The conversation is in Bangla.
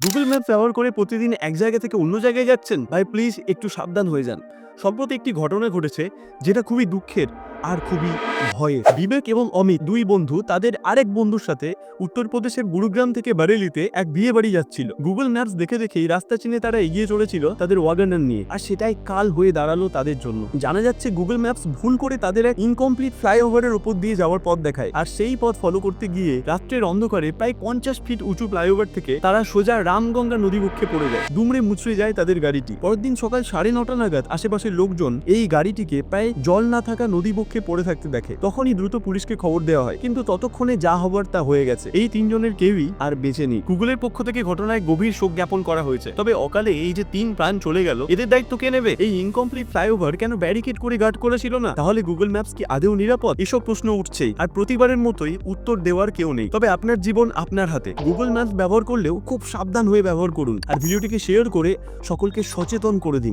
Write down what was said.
গুগল ম্যাপস ব্যবহার করে প্রতিদিন এক জায়গা থেকে অন্য জায়গায় যাচ্ছেন? ভাই প্লিজ একটু সাবধান হয়ে যান। সম্প্রতি একটি ঘটনা ঘটেছে যেটা খুবই দুঃখের আর খুবই ভয়ের। বিবেক এবং অমিত দুই বন্ধু তাদের আরেক বন্ধুর সাথে উত্তরপ্রদেশের গুরুগ্রাম থেকে বারেলিতে এক বিয়ে বাড়ি যাচ্ছিল। গুগল ম্যাপস দেখে দেখেই রাস্তা চিনে তারা এগিয়ে চলেছিল তাদের ওয়াগনার নিয়ে, আর সেটাই কাল হয়ে দাঁড়ালো তাদের জন্য। জানা যাচ্ছে গুগল ম্যাপস ভুল করে তাদের এক ইনকমপ্লিট ফ্লাইওভারের উপর দিয়ে যাওয়ার পথ দেখায়, আর সেই পথ ফলো করতে গিয়ে রাত্রের অন্ধকারে প্রায় 50 ফিট উঁচু ফ্লাইওভার থেকে তারা সোজা রামগঙ্গা নদীবক্ষে পড়ে যায়। দুমড়ে মুচড়ে যায় তাদের গাড়িটি। পরের দিন সকাল 9:30 নাগাদ আশেপাশের লোকজন এই গাড়িটিকে প্রায় জল না থাকা নদীবক্ষে পড়ে থাকতে দেখে। তখনই দ্রুত পুলিশকে খবর দেওয়া হয়, কিন্তু ততক্ষণে যা হবার তা হয়ে গেছে। এই তিনজনের কেউই আর বেঁচে নেই। গুগলের পক্ষ থেকে ঘটনায় গভীর শোক জ্ঞাপন করা হয়েছে। তবে অকালে এই যে 3 প্রাণ চলে গেল, এদের দায়িত্ব কে নেবে? এই ইনকমপ্লিট ফ্লাইওভার কেন ব্যারিকেড করে গার্ড করেছিল না? তাহলে গুগল ম্যাপস কি আদৌ নিরাপদ? এসব প্রশ্ন উঠছেই, আর প্রতিবারের মতোই উত্তর দেওয়ার কেউ নেই। তবে আপনার জীবন আপনার হাতে। গুগল ম্যাপস ব্যবহার করলেও খুব সাবধান হয়ে ব্যবহার করুন, আর ভিডিওটিকে শেয়ার করে সকলকে সচেতন করে দিন।